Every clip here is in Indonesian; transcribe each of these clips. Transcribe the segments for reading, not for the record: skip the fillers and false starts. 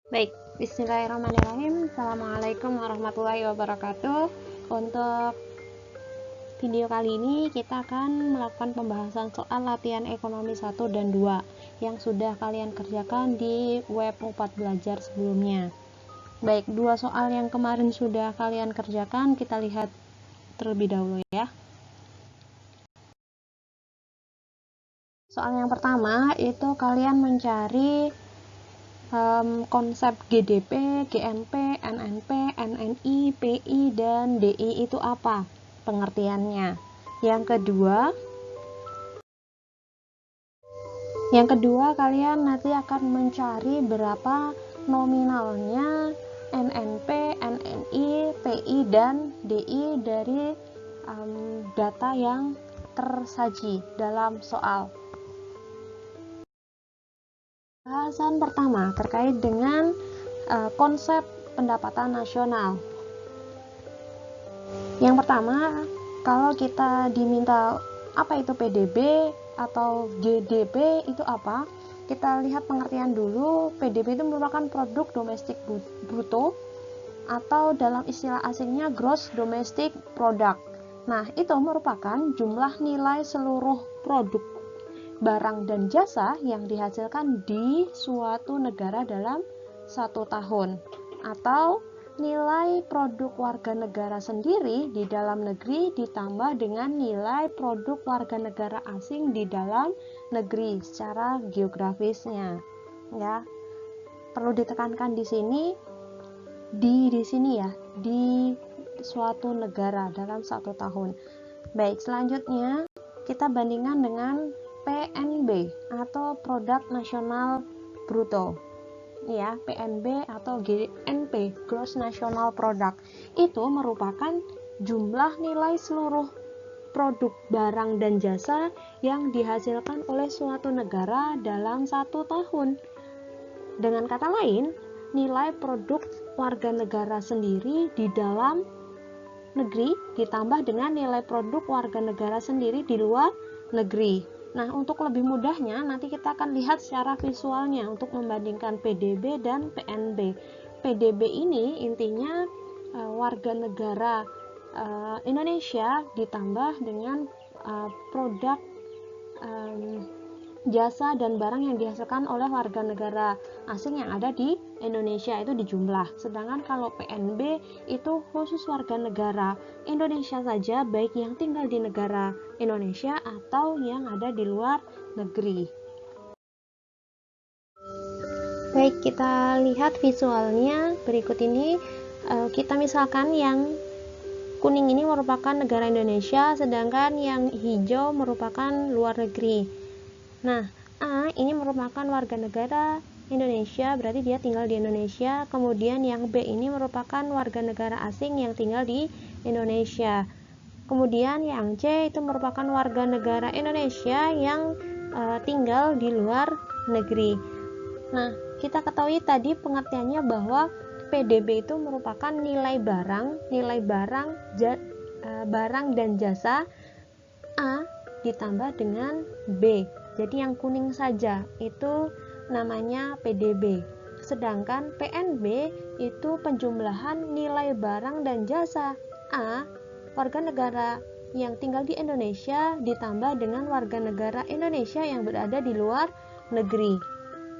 Baik, bismillahirrahmanirrahim. Assalamualaikum warahmatullahi wabarakatuh. Untuk video kali ini kita akan melakukan pembahasan soal latihan ekonomi 1 dan 2 yang sudah kalian kerjakan di web 4 belajar sebelumnya. Baik, dua soal yang kemarin sudah kalian kerjakan kita lihat terlebih dahulu ya. Soal yang pertama itu kalian mencari konsep GDP, GNP, NNP, NNI, PI, dan DI itu apa pengertiannya. Yang kedua kalian nanti akan mencari berapa nominalnya NNP, NNI, PI, dan DI dari data yang tersaji dalam soal. Bahasan pertama terkait dengan konsep pendapatan nasional. Yang pertama, kalau kita diminta apa itu PDB atau GDP itu apa, kita lihat pengertian dulu. PDB itu merupakan produk domestik bruto atau dalam istilah asingnya gross domestic product. Nah, itu merupakan jumlah nilai seluruh produk barang dan jasa yang dihasilkan di suatu negara dalam 1 tahun, atau nilai produk warga negara sendiri di dalam negeri ditambah dengan nilai produk warga negara asing di dalam negeri secara geografisnya. Ya, perlu ditekankan di sini ya, di suatu negara dalam 1 tahun. Baik, selanjutnya kita bandingkan dengan PNB atau Produk Nasional Bruto. Ya, PNB atau GNP, Gross National Product. Itu merupakan jumlah nilai seluruh produk barang dan jasa yang dihasilkan oleh suatu negara dalam 1 tahun. Dengan kata lain, nilai produk warga negara sendiri di dalam negeri ditambah dengan nilai produk warga negara sendiri di luar negeri. Nah, untuk lebih mudahnya nanti kita akan lihat secara visualnya untuk membandingkan PDB dan PNB. PDB ini intinya warga negara Indonesia ditambah dengan produk jasa dan barang yang dihasilkan oleh warga negara asing yang ada di Indonesia itu dijumlah. Sedangkan kalau PNB itu khusus warga negara Indonesia saja, baik yang tinggal di negara Indonesia atau yang ada di luar negeri. Baik, kita lihat visualnya berikut ini. Kita misalkan yang kuning ini merupakan negara Indonesia, sedangkan yang hijau merupakan luar negeri. Nah, A ini merupakan warga negara Indonesia, berarti dia tinggal di Indonesia. Kemudian yang B ini merupakan warga negara asing yang tinggal di Indonesia. Kemudian yang C itu merupakan warga negara Indonesia yang tinggal di luar negeri. Nah, kita ketahui tadi pengertiannya bahwa PDB itu merupakan nilai barang dan jasa A ditambah dengan B. Jadi yang kuning saja itu namanya PDB. Sedangkan PNB itu penjumlahan nilai barang dan jasa A warga negara yang tinggal di Indonesia ditambah dengan warga negara Indonesia yang berada di luar negeri.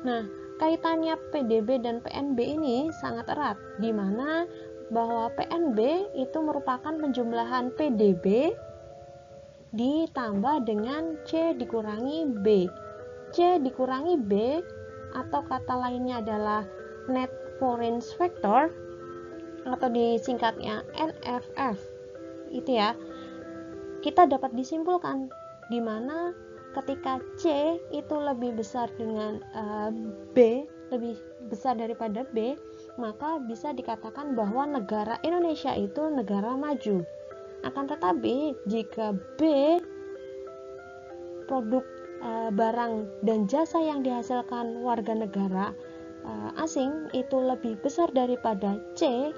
Nah, kaitannya PDB dan PNB ini sangat erat, di mana bahwa PNB itu merupakan penjumlahan PDB ditambah dengan C dikurangi B. C dikurangi B atau kata lainnya adalah Net Foreign Factor atau disingkatnya NFF. Itu ya. Kita dapat disimpulkan di mana ketika C itu lebih besar dengan B, lebih besar daripada B, maka bisa dikatakan bahwa negara Indonesia itu negara maju. Akan tetapi jika B produk barang dan jasa yang dihasilkan warga negara asing itu lebih besar daripada C,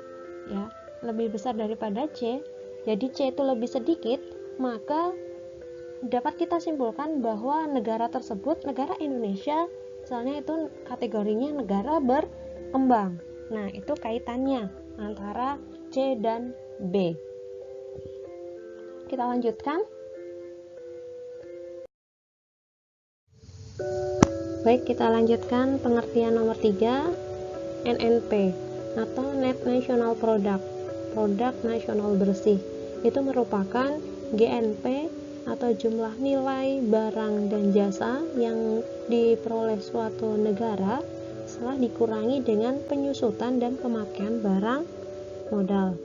ya, lebih besar daripada C, jadi C itu lebih sedikit, maka dapat kita simpulkan bahwa negara tersebut, negara Indonesia, misalnya itu kategorinya negara kembang. Nah, itu kaitannya antara C dan B. Kita lanjutkan. Baik, kita lanjutkan pengertian nomor 3, NNP atau Net National Product, produk nasional bersih. Itu merupakan GNP atau jumlah nilai barang dan jasa yang diperoleh suatu negara setelah dikurangi dengan penyusutan dan pemakaian barang modal.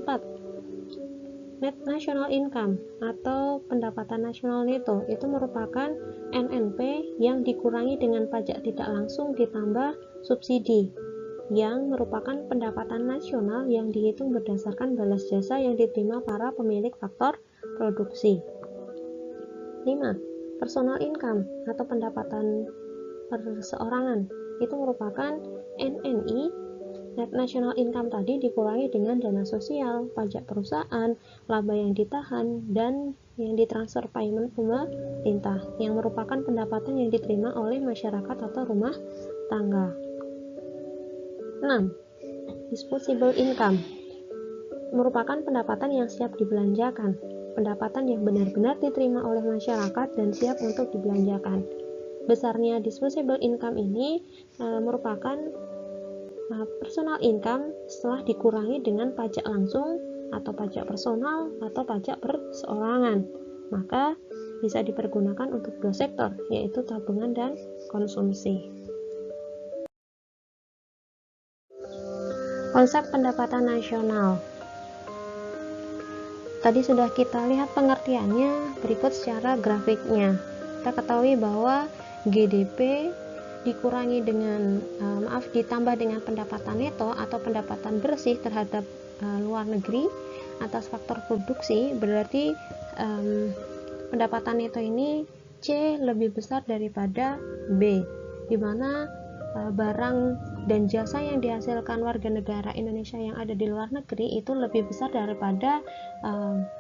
4. Net National Income atau pendapatan nasional neto itu merupakan NNP yang dikurangi dengan pajak tidak langsung ditambah subsidi, yang merupakan pendapatan nasional yang dihitung berdasarkan balas jasa yang diterima para pemilik faktor produksi. 5. Personal income atau pendapatan perseorangan itu merupakan NNI, Net National Income tadi dikurangi dengan dana sosial, pajak perusahaan, laba yang ditahan, dan yang ditransfer payment pemerintah, yang merupakan pendapatan yang diterima oleh masyarakat atau rumah tangga. 6. Disposable income merupakan pendapatan yang siap dibelanjakan, pendapatan yang benar-benar diterima oleh masyarakat dan siap untuk dibelanjakan. Besarnya disposable income ini merupakan personal income setelah dikurangi dengan pajak langsung atau pajak personal atau pajak perseorangan, maka bisa dipergunakan untuk dua sektor, yaitu tabungan dan konsumsi. Konsep pendapatan nasional tadi sudah kita lihat pengertiannya, berikut secara grafiknya. Kita ketahui bahwa GDP dikurangi dengan ditambah dengan pendapatan neto atau pendapatan bersih terhadap luar negeri atas faktor produksi, berarti pendapatan neto ini C lebih besar daripada B, di mana barang dan jasa yang dihasilkan warga negara Indonesia yang ada di luar negeri itu lebih besar daripada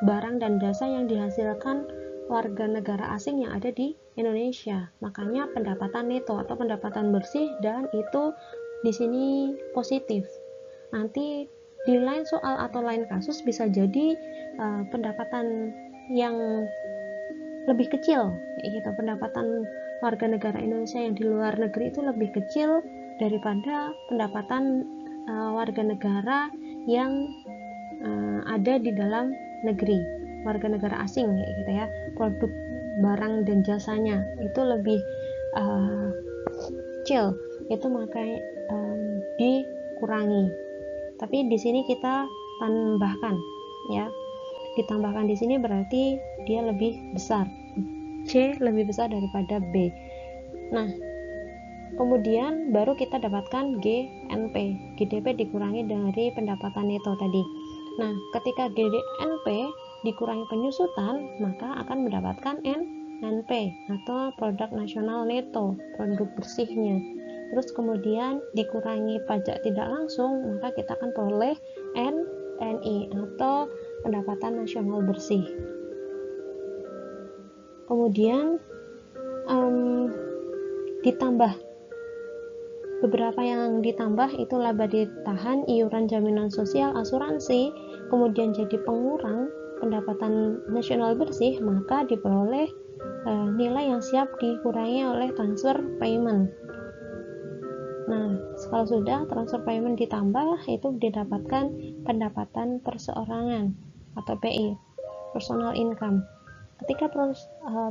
barang dan jasa yang dihasilkan warga negara asing yang ada di Indonesia. Makanya pendapatan neto atau pendapatan bersih, dan itu di sini positif. Nanti di lain soal atau lain kasus bisa jadi pendapatan yang lebih kecil, gitu. Pendapatan warga negara Indonesia yang di luar negeri itu lebih kecil daripada pendapatan warga negara yang ada di dalam negeri, warga negara asing, gitu ya. Produk barang dan jasanya itu lebih kecil, itu makanya dikurangi. Tapi di sini kita tambahkan, ya. Ditambahkan di sini berarti dia lebih besar. C lebih besar daripada B. Nah, kemudian baru kita dapatkan GNP, GDP dikurangi dari pendapatan neto tadi. Nah, ketika GNP dikurangi penyusutan, maka akan mendapatkan NNP atau produk nasional neto, produk bersihnya. Terus kemudian dikurangi pajak tidak langsung, maka kita akan peroleh NNI atau pendapatan nasional bersih. Kemudian ditambah beberapa yang ditambah itu laba ditahan, iuran jaminan sosial, asuransi, kemudian jadi pengurang pendapatan nasional bersih, maka diperoleh nilai yang siap dikurangi oleh transfer payment. Nah, kalau sudah transfer payment ditambah, itu didapatkan pendapatan perseorangan atau PI, personal income. Ketika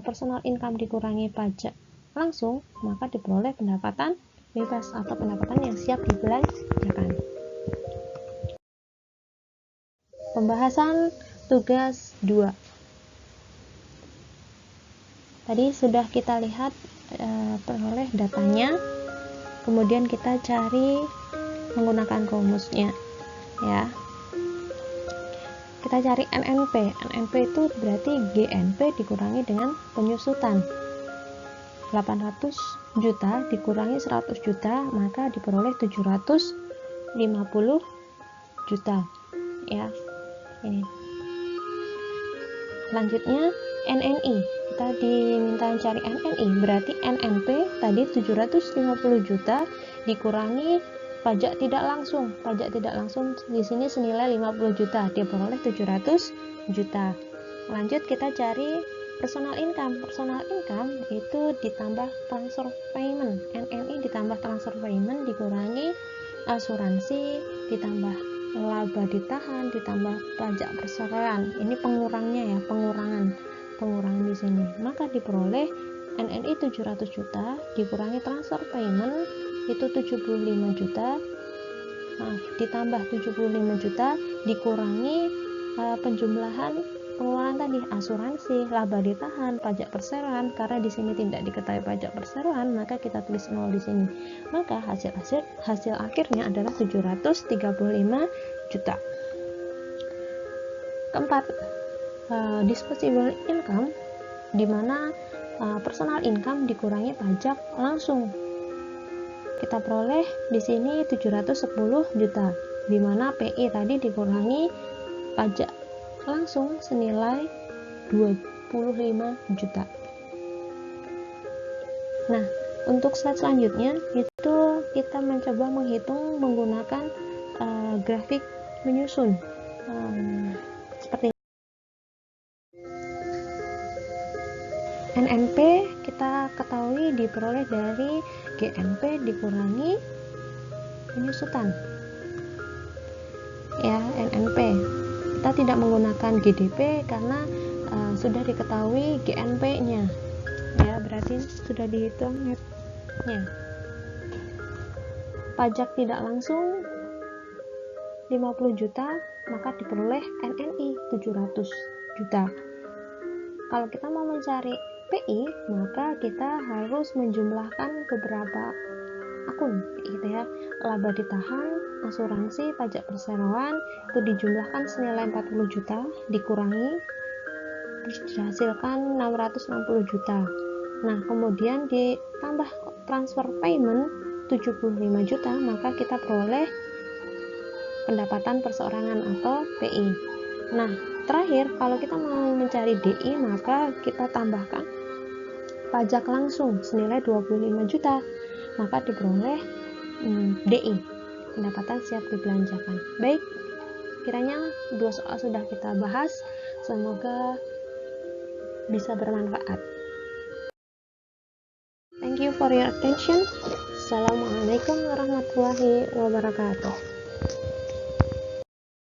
personal income dikurangi pajak langsung, maka diperoleh pendapatan bebas atau pendapatan yang siap dibelanjakan. Pembahasan tugas 2. Tadi sudah kita lihat peroleh datanya, kemudian kita cari menggunakan rumusnya, ya. Kita cari NNP. NNP itu berarti GNP dikurangi dengan penyusutan. 800 juta dikurangi 100 juta, maka diperoleh 750 juta, ya. Ini. Selanjutnya NNI. Kita diminta cari NNI, berarti NNP tadi 750 juta dikurangi Pajak tidak langsung di sini senilai 50 juta, diperoleh 700 juta. Lanjut kita cari personal income. Personal income itu ditambah transfer payment, NNI ditambah transfer payment dikurangi asuransi ditambah laba ditahan ditambah pajak perseroan. Ini pengurangnya ya, pengurangan di sini. Maka diperoleh NNI 700 juta dikurangi transfer payment itu 75 juta. Ditambah 75 juta dikurangi penjumlahan pengeluaran tadi, asuransi, laba ditahan, pajak perseroan. Karena di sini tidak diketahui pajak perseroan, maka kita tulis 0 di sini. Maka hasil akhirnya adalah 735 juta. Keempat, disposable income, di mana personal income dikurangi pajak langsung. Kita peroleh di sini 710 juta, di mana PI tadi dikurangi pajak langsung senilai 25 juta. Nah, untuk slide selanjutnya itu kita mencoba menghitung menggunakan grafik menyusun seperti NNP kita ketahui diperoleh dari GNP dikurangi penyusutan ya, NNP. Kita tidak menggunakan GDP karena sudah diketahui GNP-nya ya, berarti sudah dihitung netnya. Pajak tidak langsung 50 juta, maka diperoleh NNI 700 juta. Kalau kita mau mencari PI, maka kita harus menjumlahkan beberapa akun gitu ya. Laba ditahan, asuransi, pajak perseroan itu dijumlahkan senilai 40 juta dikurangi terus dihasilkan 660 juta. Nah, kemudian ditambah transfer payment 75 juta, maka kita peroleh pendapatan perseorangan atau PI. Nah, terakhir kalau kita mau mencari DI, maka kita tambahkan pajak langsung senilai 25 juta, maka diperoleh DI, pendapatan siap dibelanjakan. Baik, kiranya 2 soal sudah kita bahas, semoga bisa bermanfaat. Thank you for your attention. Assalamualaikum warahmatullahi wabarakatuh.